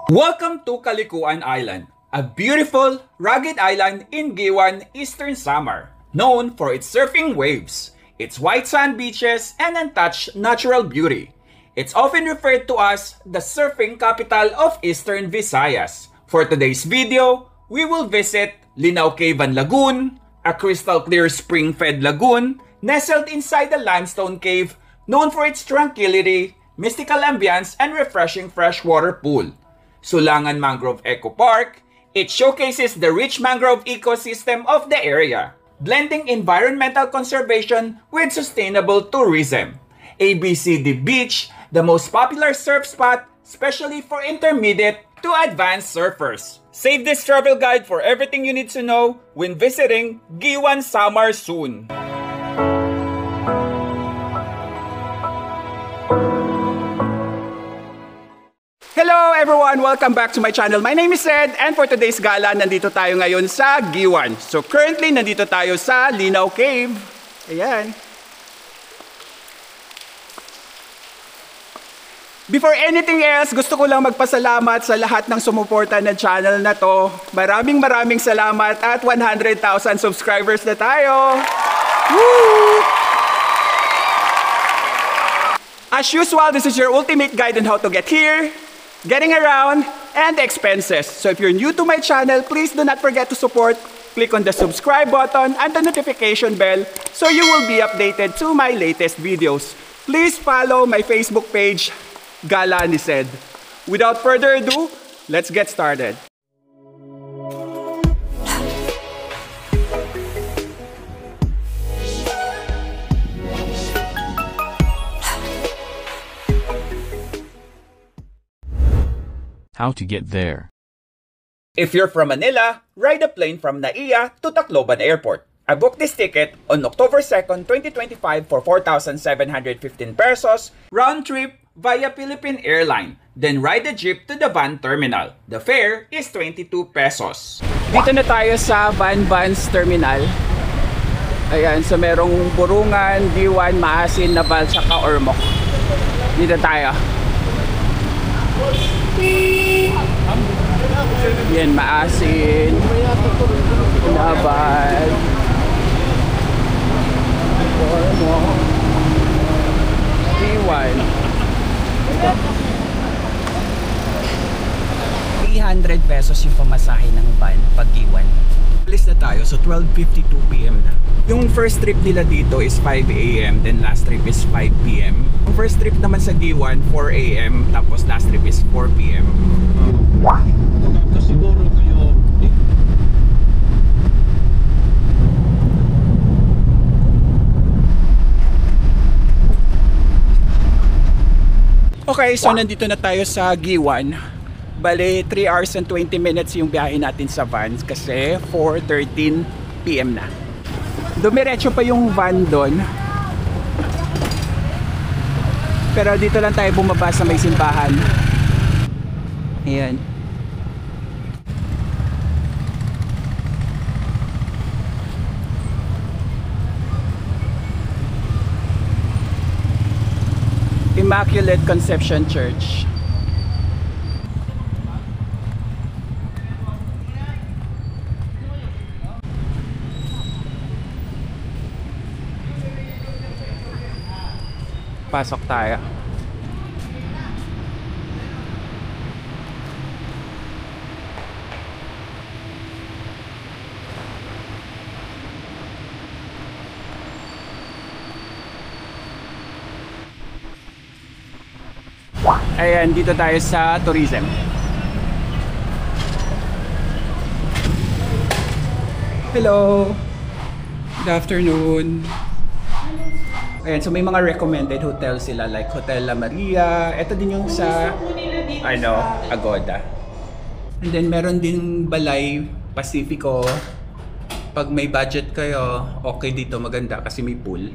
Welcome to Kalikuan Island, a beautiful, rugged island in Giwan, Eastern Samar, known for its surfing waves, its white sand beaches, and untouched natural beauty. It's often referred to as the surfing capital of Eastern Visayas. For today's video, we will visit Linao Cave and Lagoon, a crystal clear spring-fed lagoon nestled inside the limestone cave known for its tranquility, mystical ambience, and refreshing freshwater pool. Sulangan Mangrove Eco Park, it showcases the rich mangrove ecosystem of the area, blending environmental conservation with sustainable tourism. ABCD Beach, the most popular surf spot, especially for intermediate to advanced surfers. Save this travel guide for everything you need to know when visiting Giwan, Samar soon. Hello everyone! Welcome back to my channel. My name is Ed, and for today's gala, nandito tayo ngayon sa Giwan. So currently, nandito tayo sa Linao Cave. Ayan. Before anything else, gusto ko lang magpasalamat sa lahat ng sumuporta ng channel na to. Maraming salamat at 100,000 subscribers na tayo! Woo! As usual, this is your ultimate guide on how to get here, getting around, and the expenses. So if you're new to my channel, please do not forget to support. Click on the subscribe button and the notification bell so you will be updated to my latest videos. Please follow my Facebook page, Gala ni Sed. Without further ado, let's get started. How to get there. If you're from Manila, ride a plane from Naiya to Tacloban Airport. I booked this ticket on October 2nd, 2025 for 4,715 pesos, round trip via Philippine Airline. Then ride the jeep to the van terminal. The fare is 22 pesos. Dito na tayo sa Vans Terminal. Ayan, so merong Burungan, Diwan, Maasin, Naval, saka Ormoc. Dito tayo. Yan, Maasin, Naval, Ormoc, Diwan. 300 pesos yung pamasahe ng van pag Giwan. Alis na tayo, so 12:52 PM na. Yung first trip nila dito is 5 AM, then last trip is 5 PM. Yung first trip naman sa Giwan, 4 AM, tapos last trip is 4 PM. Okay, so nandito na tayo sa Giwan. Bale, 3 hours and 20 minutes yung biyahe natin sa van kasi 4:13 PM na. Dumiretso pa yung van doon. Pero dito lang tayo bumaba sa may simbahan. Ayan. Immaculate Conception Church. Pasok tayo. Ayan, dito tayo sa tourism. Hello! Good afternoon! Ayan, so may mga recommended hotels sila like Hotel La Maria. Ito din yung sa Agoda. And then meron din Balay Pacifico. Pag may budget kayo, okay dito, maganda kasi may pool.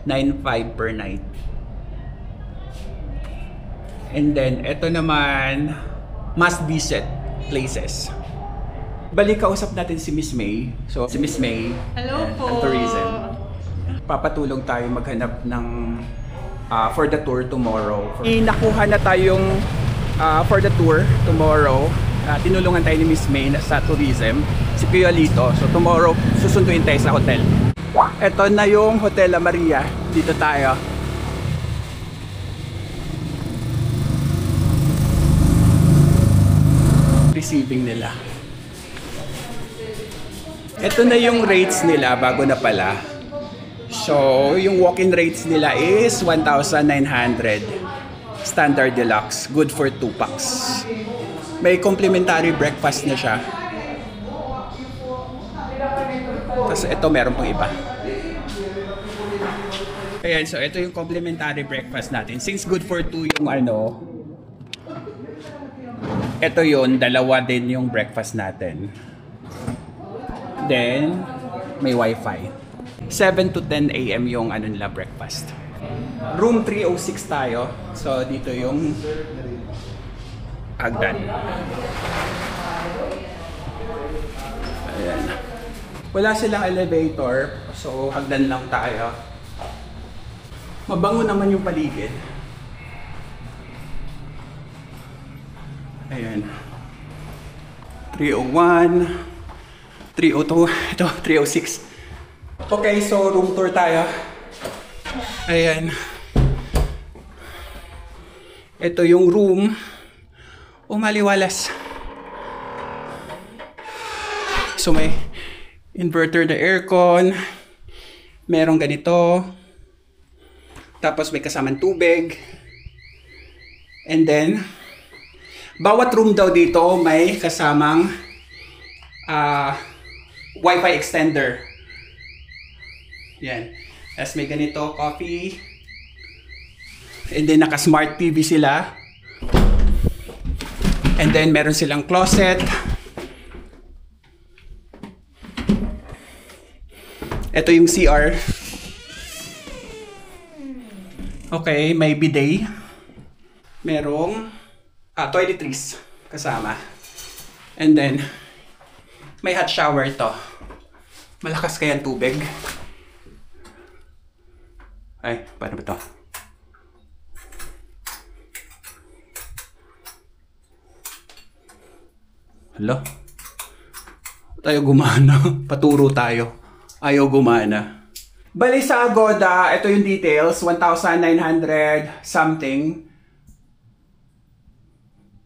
9.5 per night. And then ito naman, must visit places. Balik kausap natin si Miss May. So si Miss May, hello po. Ang tourism. Papatulong tayo maghanap ng for the tour tomorrow. Nakuha na tayong for the tour tomorrow. Tinulungan tayo ni Miss May sa tourism, si Kuya Lito. So tomorrow, susunduin tayo sa hotel. Ito na yung Hotel La Maria. Dito tayo. Receiving nila. Ito na yung rates nila bago na pala. So, yung walk-in rates nila is 1,900. Standard Deluxe. Good for 2 packs. May complimentary breakfast na siya. Tapos ito meron pang iba. Ayan, so ito yung complimentary breakfast natin. Since good for 2 yung ano, ito yun, dalawa din yung breakfast natin. Then, may wifi. 7 to 10 a.m. yung ano nila breakfast. Room 306 tayo. So, dito yung hagdan. Ayan. Wala silang elevator. So, hagdan lang tayo. Mabango naman yung paligid. Ayan. 301, 302, ito 306. Okay, so room tour tayo. Ayan. Ito yung room. Maliwalas. So may inverter na aircon. Merong ganito. Tapos may kasamang tubig. And then bawat room daw dito may kasamang Wi-Fi extender. Yan. As may ganito, coffee. And then naka-smart TV sila. And then meron silang closet. Ito yung CR. Okay, may bidet. Merong toiletries kasama. And then may hot shower ito. Malakas kaya ang tubig. Ay, paano ba ito? Hala? Tayo gumana. Paturo tayo. Ayaw gumana. Bali sa Agoda, ito yung details. 1,900 something.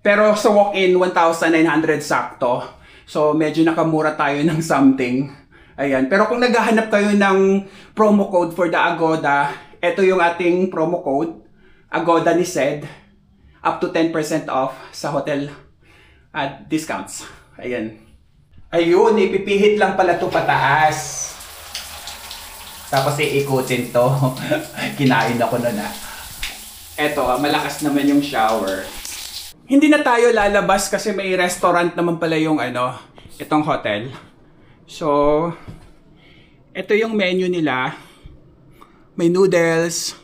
Pero sa walk-in, 1,900 sakto. So, medyo nakamura tayo ng something. Ayan. Pero kung naghahanap kayo ng promo code for the Agoda, ito yung ating promo code. Agoda ni Sed. Up to 10% off sa hotel at discounts. Ayan. Ayun, ipipihit lang pala ito pataas. Tapos iikutin to. Kinain ako nun ah. Eto, malakas naman yung shower. Hindi na tayo lalabas kasi may restaurant naman pala yung itong hotel. So, ito yung menu nila. May noodles,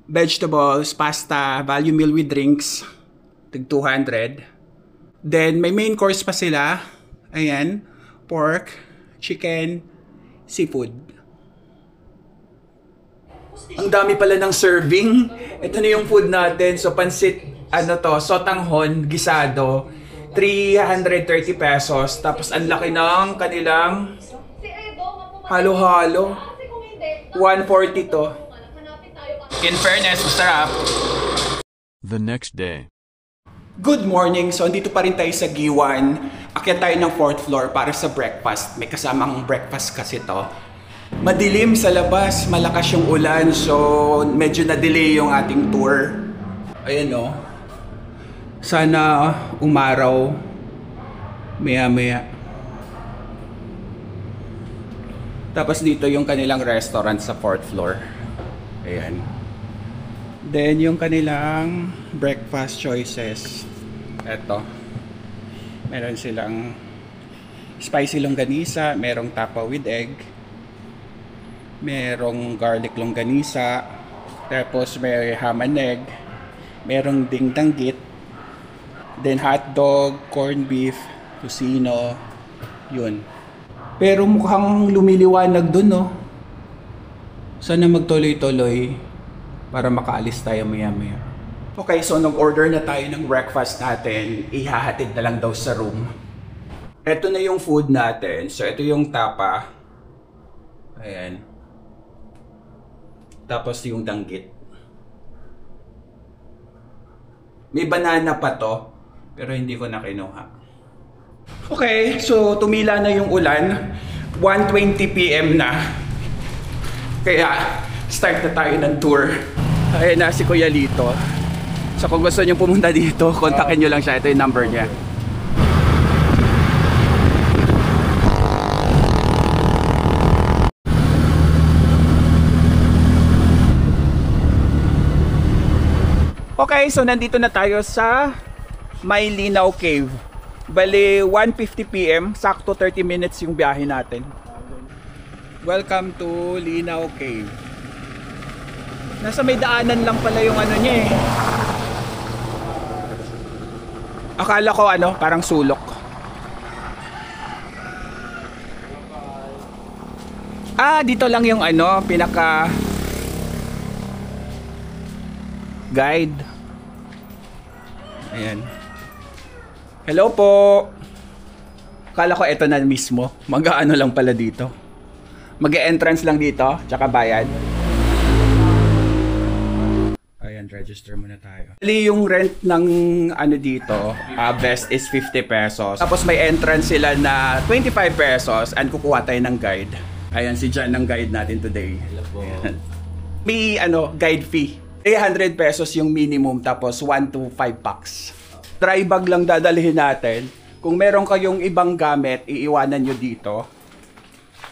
vegetables, pasta, value meal with drinks. Tig 200. Then, may main course pa sila. Ayan. Pork, chicken, seafood. Ang dami pala ng serving. Ito na yung food natin. So, pansit, sotanghon, gisado, 330 pesos. Tapos, ang laki ng kanilang halo-halo. 140 to. In fairness, masarap. The next day. Good morning. So, andito pa rin tayo sa Giwan. Akyat tayo ng 4th floor para sa breakfast. May kasamang breakfast kasi to. Madilim sa labas. Malakas yung ulan. So, medyo na-delay yung ating tour. Ayan o. Sana umaraw. Maya-maya. Tapos dito yung kanilang restaurant sa 4th floor. Ayan. Then, yung kanilang breakfast choices. Eto. Meron silang spicy longganisa, merong tapa with egg, merong garlic longganisa, tapos may ham and egg, merong dingdanggit, then hot dog, corned beef, tocino, yun. Pero mukhang lumiliwanag dun, no? Sana magtuloy-tuloy para makaalis tayo maya-maya. Okay, so nag-order na tayo ng breakfast natin. Ihahatid na lang daw sa room. Ito na yung food natin. So, ito yung tapa. Ayan. Tapos yung danggit. May banana pa to. Pero hindi ko na kinuha. Okay, so tumila na yung ulan. 1:20 PM na. Kaya, start na tayo ng tour. Ayan na si Kuya Lito. So kung gusto nyo pumunta dito, kontakin nyo lang siya. Ito yung number niya. Okay, so nandito na tayo sa May Linaw Cave. Bali, 1:50 PM, sakto 30 minutes yung biyahe natin. Welcome to Linaw Cave. Nasa may daanan lang pala yung ano niya eh. Akala ko parang sulok. Dito lang yung pinaka guide. Ayan. Hello po. Akala ko ito na mismo. Mag-ano lang pala dito. Mag-e-entrance lang dito, tsaka bayad. Ayan, register muna tayo. Yung rent ng dito, best is 50 pesos. Tapos may entrance sila na 25 pesos and kukuha tayo ng guide. Ayan, si John ang guide natin today. Hello po. May guide fee. 300 pesos yung minimum, tapos 1 to 5 packs. Dry bag lang dadalhin natin. Kung meron kayong ibang gamit, iiwanan nyo dito.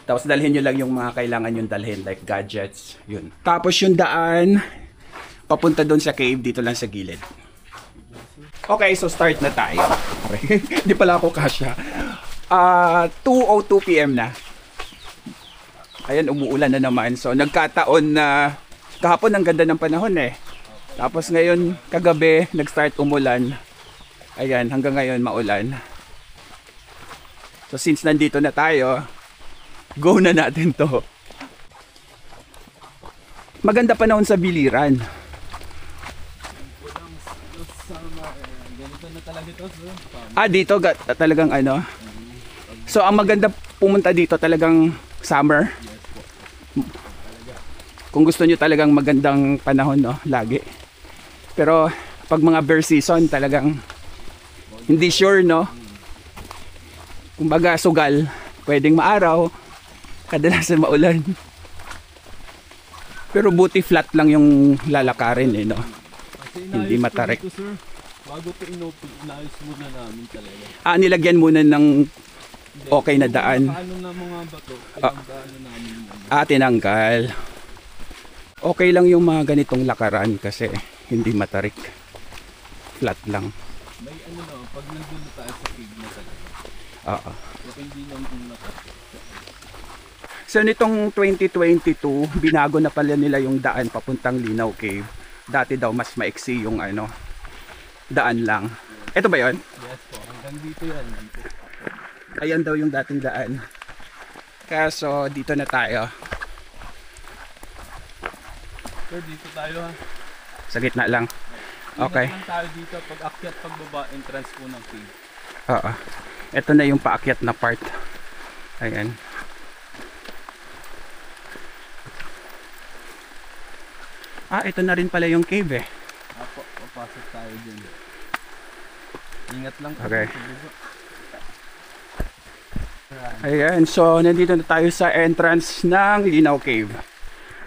Tapos dalhin nyo lang yung mga kailangan nyo dalhin, like gadgets. Yun. Tapos yung daan papunta doon sa cave, dito lang sa gilid. Okay, so start na tayo. Hindi pala ako kasya. 2:02 PM na. Ayan, umuulan na naman. So nagkataon na kahapon ang ganda ng panahon eh. Tapos ngayon, kagabi, nag-start umulan. Ayan, hanggang ngayon maulan. So since nandito na tayo, go na natin to. Maganda panahon sa biliran. Dito talagang So ang maganda pumunta dito talagang summer. Kung gusto nyo talagang magandang panahon, lagi. Pero pag mga bear season, talagang hindi sure, Kumbaga sugal, pwedeng maaraw, kadalasan maulan. Pero buti flat lang yung lalakarin Hindi matarik. Bago ito inayos muna namin talaga. Nilagyan muna ng okay na daan. Paano na mga bato? Namin tinanggal. Okay lang yung mga ganitong lakaran kasi hindi matarik. Flat lang. May pag nandun na tayo sa cave na talaga. Hindi naman matarik. So nitong 2022, binago na pala nila yung daan papuntang Linaw Cave. Dati daw mas maiksi yung daan lang. Ito ba yon? Yes po, hanggang dito yan. Dito. Ayan daw yung dating daan. Kaso dito na tayo. Sir, dito tayo ha. Sa gitna lang. Okay. Ingat lang tayo dito pag akyat pagbaba, entrance po ng cave. Ito na yung paakyat na part. Ayan. Ito na rin pala yung cave eh. Papasok tayo dun. Ingat lang po. Okay. Ayan, so nandito na tayo sa entrance ng Linaw Cave.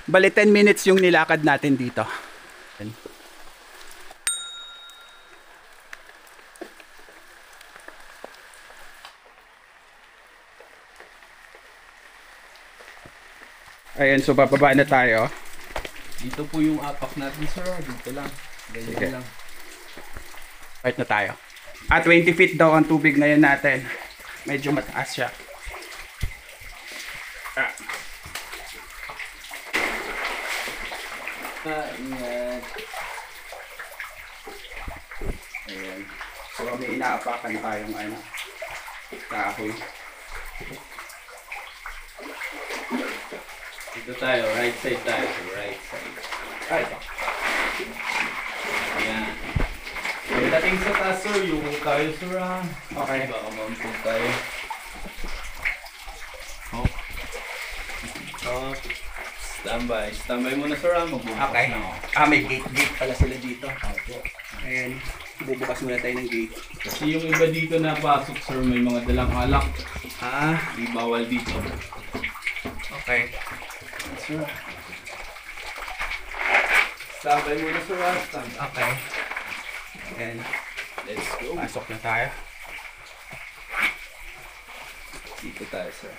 Bali 10 minutes yung nilakad natin dito. Ayan, so bababa na tayo. Dito po yung apak natin, sir. Dito lang. Ganyan lang. Right na tayo. 20 feet daw ang tubig ngayon natin. Medyo mataas siya. Ingat. Ayan. So may inaapakan tayong kahoy. Dito tayo, right side tayo. Right side. Ay, Ayan. Pagdating sa taas, sir, yung tayo, sir, ha? Okay. Baka maumpog tayo. Oh. Oh. Standby. Standby muna, sir, ha? Magbubukas Okay. na ako. May gate pala sila dito. Ayan, bubukas muna tayo ng gate. Kasi yung iba dito na pasok, sir, may mga dalang alak. Di bawal dito. Okay. Sir. Standby muna, sir, ha? Standby. Okay. Ayan, Let's go. pasok na tayo. Dito tayo, sir.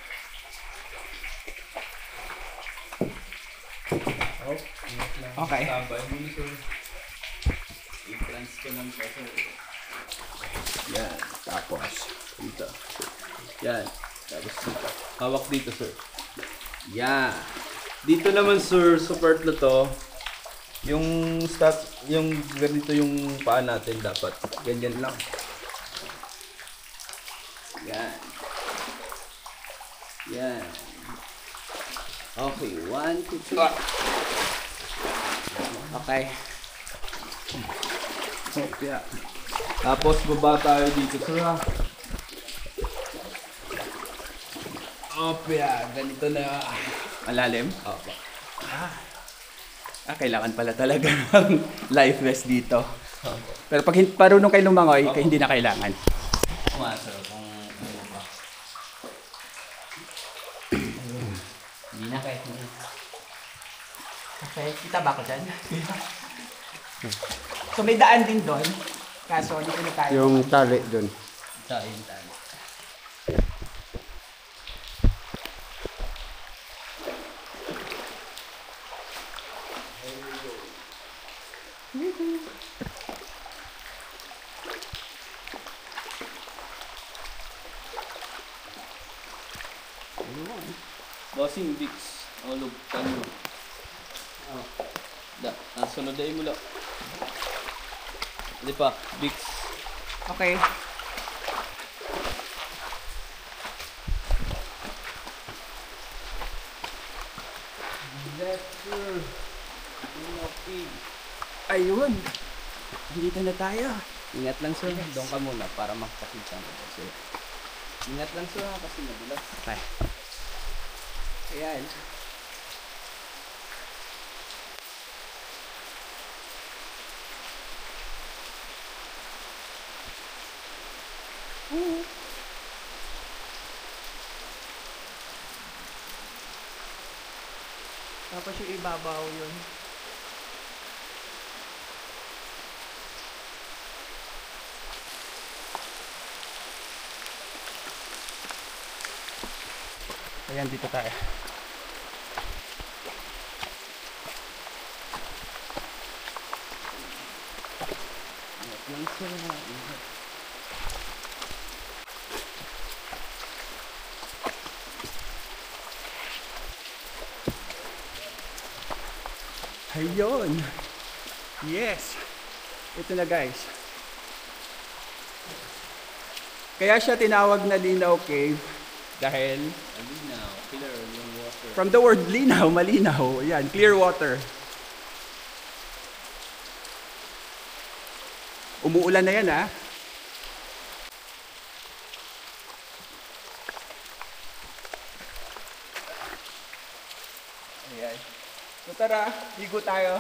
Okay. Standby muna, sir. I-trans ko lang pa, sir. Yan. Tapos, dito. Yan. Tapos dito. Hawak dito, sir. Yan. Dito naman, sir, sa part na to, yung ganito yung paa natin dapat. Ganyan lang. Yan. Yan. Okay, 1, 2, 3. Okay. Opya. Tapos baba tayo dito, sir. Opya, ganito na. Malalim? Opo. Kailangan pala talaga ng life vest dito. Pero pag parunong kayo lumangoy, hindi na kailangan. Sir, kung ano ba. Hindi na kayo. Okay, kita ba ako dyan? So may daan din doon. Kaso dito na tayo. Yung tali doon. Tayo, tayo. Bossing, Vicks. Olog, tanyo. Nasunod ay mula. Hindi pa, Vicks. Okay. Ayun. Dito na tayo. Ingat lang, sir. Doon ka muna para makakita mo kasi. Ingat lang, sir, kasi madulas. Okay. Ayan. Tapos yung ibabaw yun. Ayan, dito tayo. Ingat lang, sir. Ingat. Ayun. Yes. Ito na, guys. Kaya siya tinawag na Linaw Cave dahil Malinaw, clear yung water. from the word linaw, malinaw. Ayan, clear water. Umuulan na yan, ha? Ayan. So tara, ligo tayo.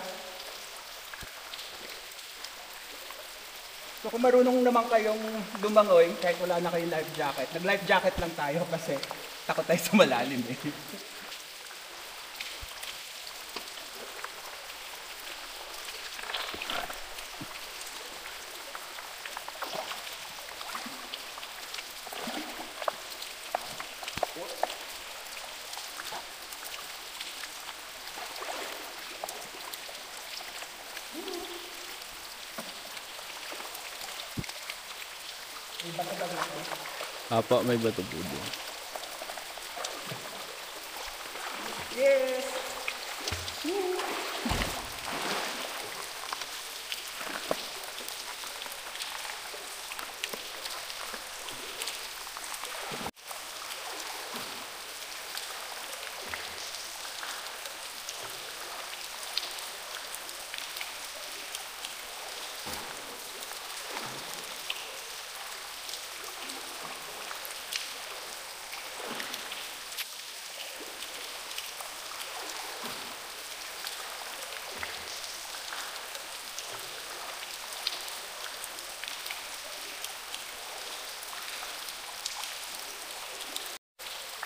So kung marunong naman kayong lumangoy, kahit wala na kayong life jacket, nag-life jacket lang tayo kasi takot tayo sa malalim eh. Apa, may bato po doon. Yes!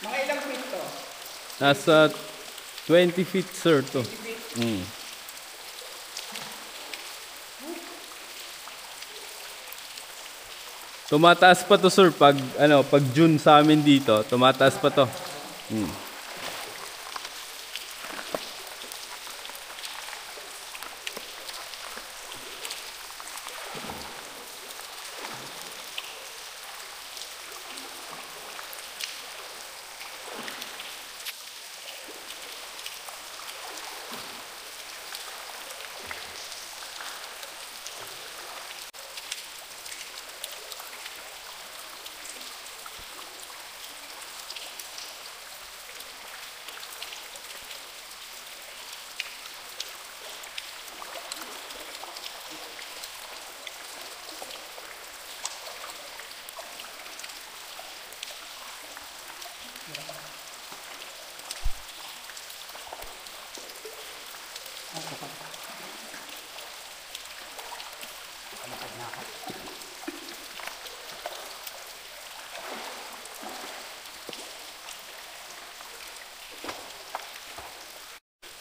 Mga ilang feet to? Nasa 20 feet, sir, to. Tumataas pa to, sir, pag June sa amin dito, tumataas pa to.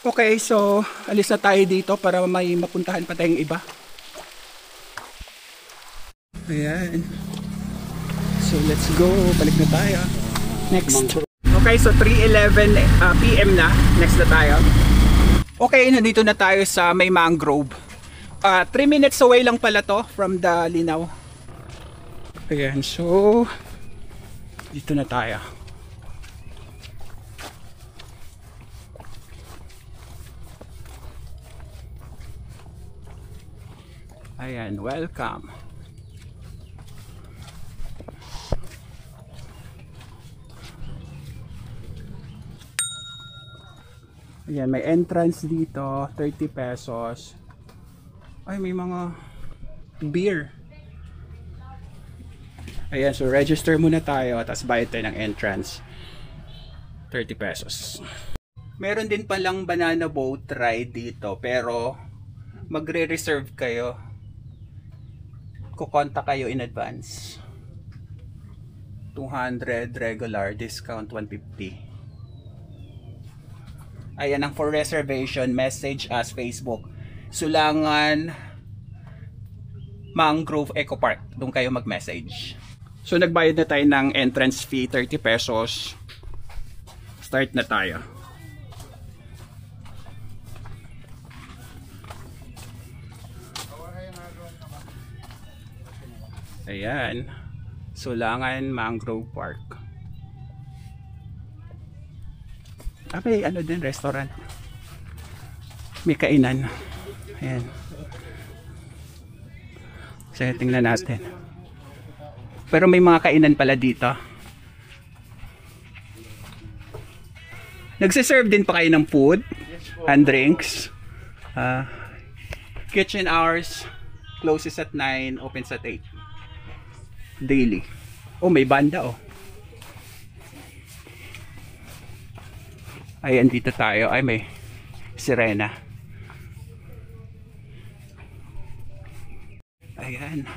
Okay, so alis na tayo dito para may mapuntahan pa tayong iba. Ayan. So let's go. Balik na tayo. Next. Okay, so 3:11 PM na. Next na tayo. Okay, nandito na tayo sa may mangrove. 3 minutes away lang pala to from the Linaw. Ayan, so dito na tayo. Ayan, welcome. Ayan, may entrance dito, 30 pesos. Ay, may mga beer. Ayan, so register muna tayo, tapos bayad tayo ng entrance. 30 pesos. Meron din palang banana boat ride dito, pero magre-reserve kayo. Kukonta kayo in advance. 200 regular, discount 150. Ayan, ang for reservation, message us Facebook. Sulangan Mangrove Eco Park. Doon kayo mag-message. So nagbayad na tayo ng entrance fee, 30 pesos. Start na tayo. Ayan, Sulangan Mangrove Park. May ano din, restaurant. May kainan. Ayan. So tingnan natin. Pero may mga kainan pala dito. Nagsiserve din pa kayo ng food and drinks. Kitchen hours closes at 9, opens at 8. Daily. Oh, may banda oh. Ayan, dito tayo. Ay, may sirena. Ayan.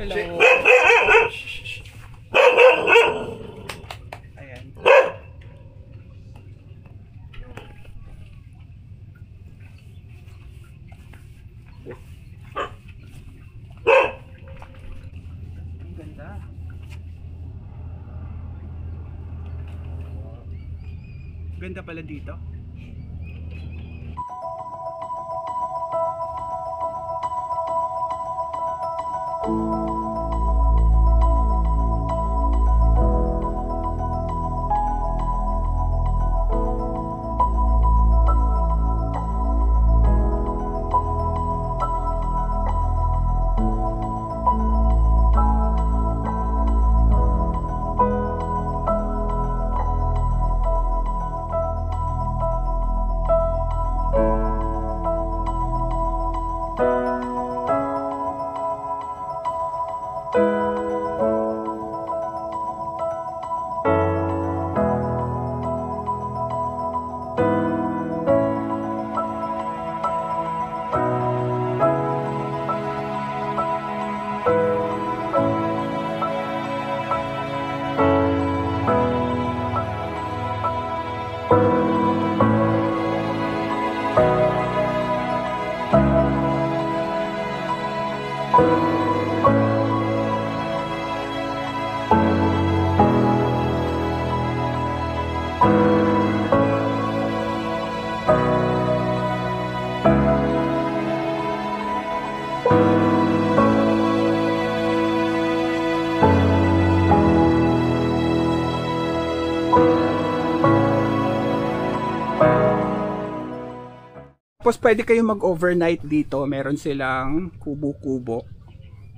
Hello. Ayan. Ang ganda. Ganda pala dito. Tapos pwede kayo mag-overnight dito. Meron silang kubo-kubo.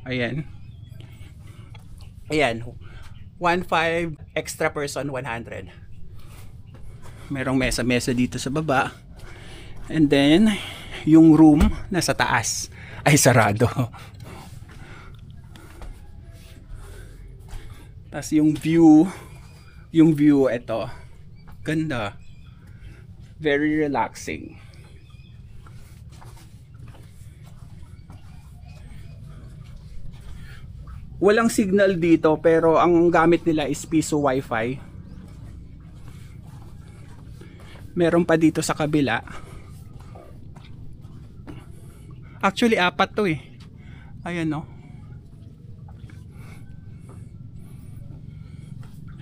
Ayan. Ayan. 1.5 extra person 100. Merong mesa-mesa dito sa baba. And then, yung room nasa taas ay sarado. Tapos yung view ito. Ganda. Very relaxing. Walang signal dito pero ang gamit nila is piso wifi. Meron pa dito sa kabila. Actually 4 to eh. Ayan no.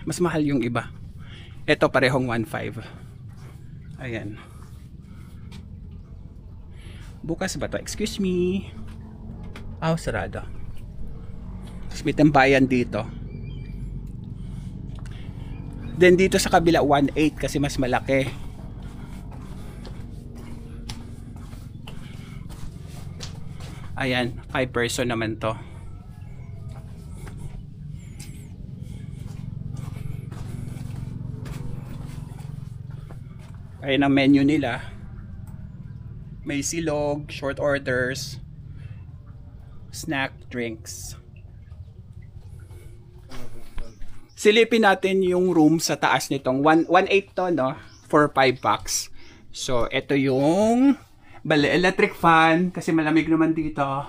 Mas mahal yung iba. Ito parehong 1.5. Ayan. Bukas ba to? Excuse me. Sarado. May tambayan dito. Then dito sa kabila 1.8 kasi mas malaki. Ayan, 5 person naman to. Ayan ang menu nila. May silog, short orders, snack, drinks. Silipin natin yung room sa taas nitong 1.8 to no for 5 packs. So ito yung electric fan kasi malamig naman dito.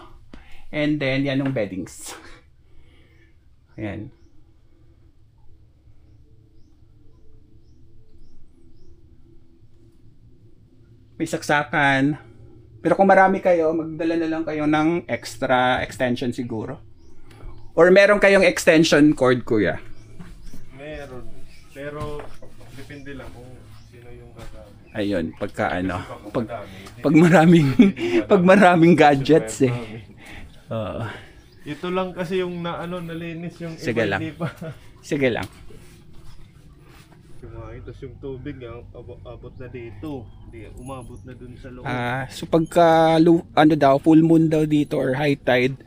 And then yan yung beddings. Ayan. May saksakan. Pero kung marami kayo, magdala na lang kayo ng extra extension siguro. Or meron kayong extension cord, kuya? Meron. Pero depende lang kung sino yung gagamit. Ayun, pag maraming gadgets eh. Ito lang kasi yung nalinis yung Sige iba lang. hindi pa. Sige lang. Tapos yung tubig abot na dito. Hindi umabot na dun sa loob. So pagka full moon daw dito or high tide,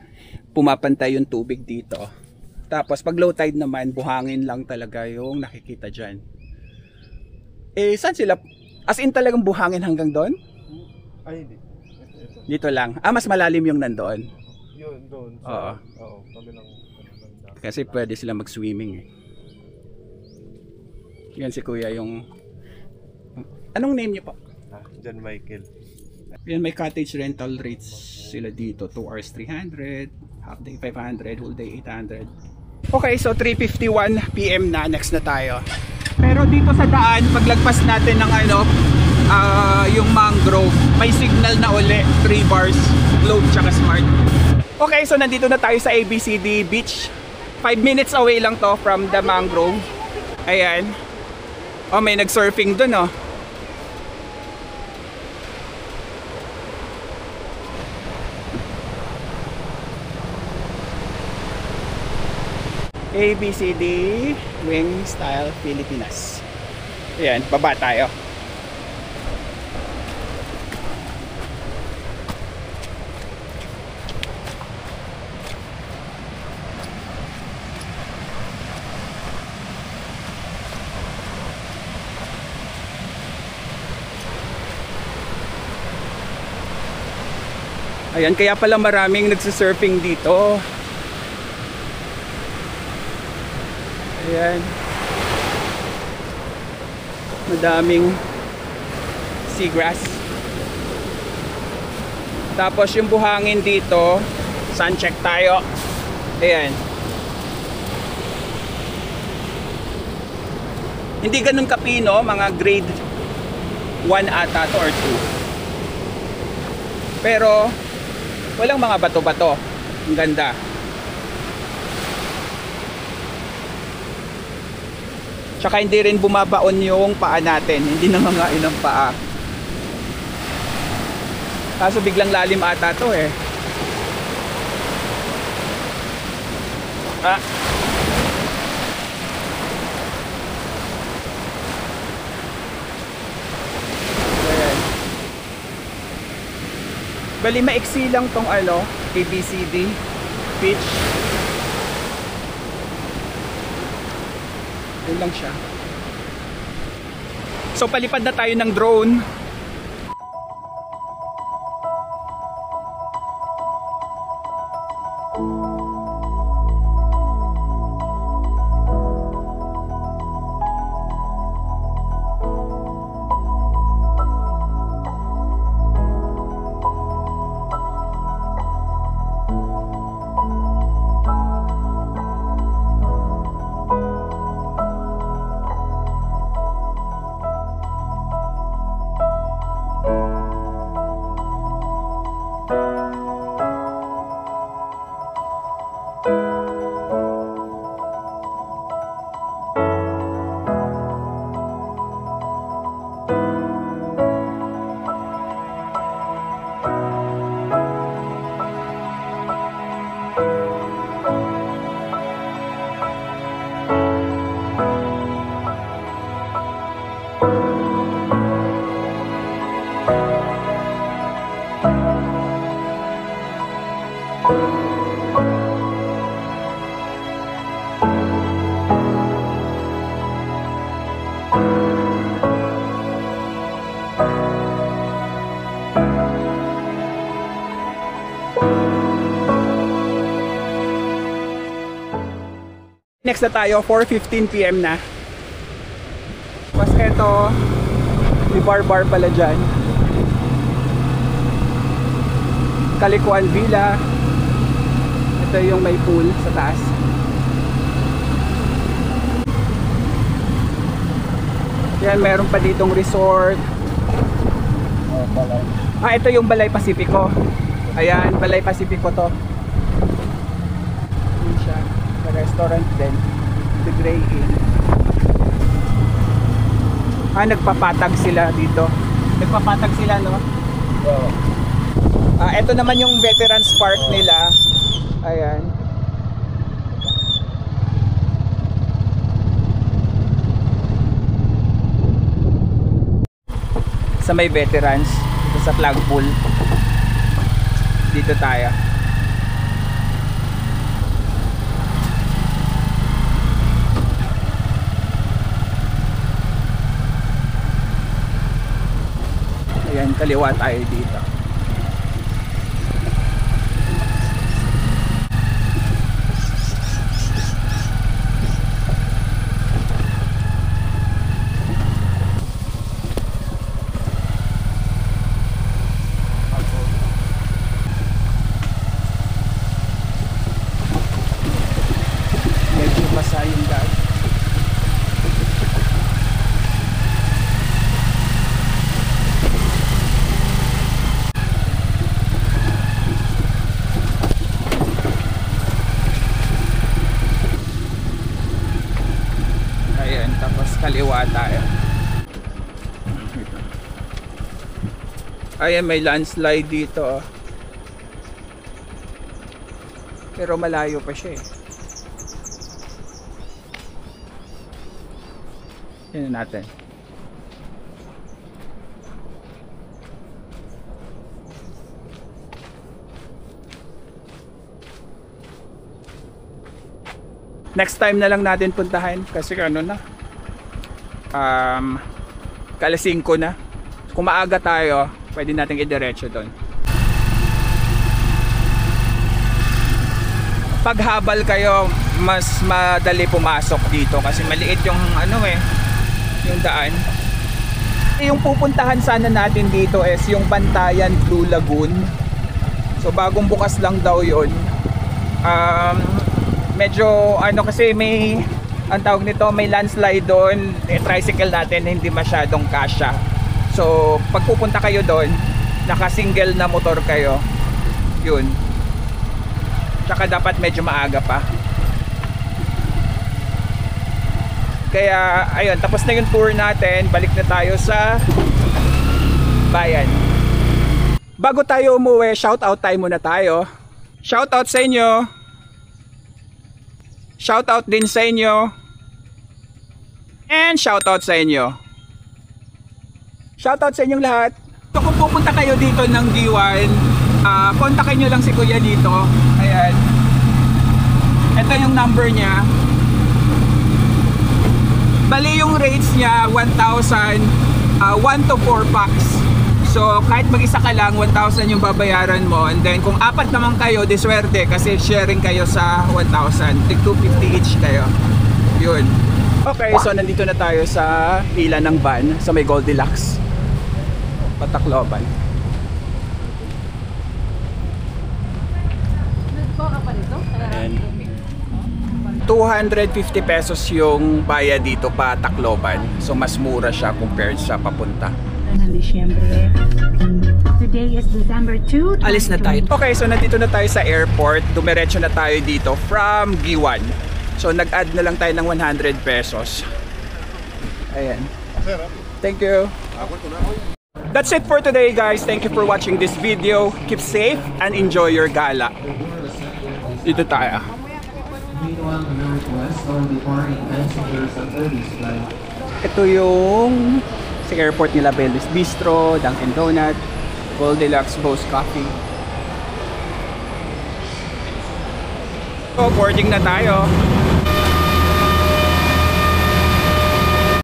pumapantay yung tubig dito. Tapos pag low tide naman, buhangin lang talaga yung nakikita dyan. Saan sila? As in talagang buhangin hanggang doon? Ay, hindi. Dito lang. Mas malalim yung nandoon. Yun, doon. Oo. Oo, kabilang. Kasi pwede sila mag-swimming eh. Yan si kuya yung... Anong name niyo po? John Michael. Yan, may cottage rental rates sila dito. 2 hours 300, half day 500, whole day 800. Okay, so 3:51 PM na. Next na tayo. Pero dito sa daan, paglagpas natin ng yung mangrove, may signal na uli, 3 bars, Globe tsaka Smart. Okay, so nandito na tayo sa ABCD Beach. 5 minutes away lang to from the mangrove. Ayan. May nag-surfing dun oh. ABCD Wing Style Pilipinas. Ayan, baba tayo. Ayan, kaya pala maraming nagsisurfing dito. Ayan. Madaming seagrass. Tapos yung buhangin dito, sun check tayo. Ayan. Hindi ganun kapino, mga grade 1 ata to or 2. Pero walang mga bato-bato. Ang ganda. Tsaka hindi rin bumabaon yung paa natin. Hindi nangangain ang paa. Kaso biglang lalim ata to eh. Bali maiksi lang tong ano, ABCD pitch. Yun lang siya. So palipad na tayo ng drone. Next na tayo, 4:15 PM na. Mas eto, may bar pala dyan. Kalikuan Villa. Ito yung may pool sa taas. Yan, meron pa ditong resort. Ito yung Balay Pacifico. Ayan, Balay Pacifico to. Yun siya. Sa restaurant din. The Gray Inn. Nagpapatag sila dito. Nagpapatag sila, no? Oo. Ito naman yung Veterans Park nila. Ayan. Sa may veterans, dito sa flagpole. Dito tayo. Ayan, kaliwa tayo dito. Medyo basa yung daan. Ayan, tapos kaliwa tayo. Ayan, may landslide dito. Pero malayo pa siya eh. Yan natin. Next time na lang natin puntahan kasi ano na, kalas 5 na. Kung maaga tayo, pwede natin idiretso doon. Pag habal kayo, mas madali pumasok dito kasi maliit yung ano yung daan. Yung pupuntahan sana natin dito is yung Bantayan Blue Lagoon. So bagong bukas lang daw yun. Medyo ano kasi may ang tawag nito, may landslide doon. Tricycle natin hindi masyadong kasya. So pag pupunta kayo doon, naka-single na motor kayo. Yun. Tsaka dapat medyo maaga pa. Kaya ayun, tapos na yung tour natin. Balik na tayo sa bayan. Bago tayo umuwi, shoutout time muna tayo. Shoutout sa inyo. Shoutout din sa inyo. And shoutout sa inyo. Shoutout sa inyong lahat. So kung pupunta kayo dito ng G1, kontakin nyo lang si Kuya dito. Ayan. Ito yung number niya. Bali yung rates niya 1,000, 1 to 4 packs. So kahit mag-isa ka lang, 1,000 yung babayaran mo. And then kung apat naman kayo, diswerte kasi sharing kayo sa 1,000. Tig 250 each kayo. Yun. Okay, so nandito na tayo sa pila ng van sa may Goldilocks, Patacloban. Ayan. 250 pesos yung bayad dito pa Tacloban. So mas mura siya compared sa papunta. Disyembre. Today is December 2. Alis na tayo. Okay, so nandito na tayo sa airport. Dumiretso na tayo dito from Giwan. So nag-add na lang tayo ng 100 pesos. Ayan. Thank you. That's it for today, guys. Thank you for watching this video. Keep safe and enjoy your gala. Dito tayo. Ito yung sa airport nila, Bellis Bistro, Dunkin Donut, Goldilocks, Boss Coffee. So, boarding na tayo.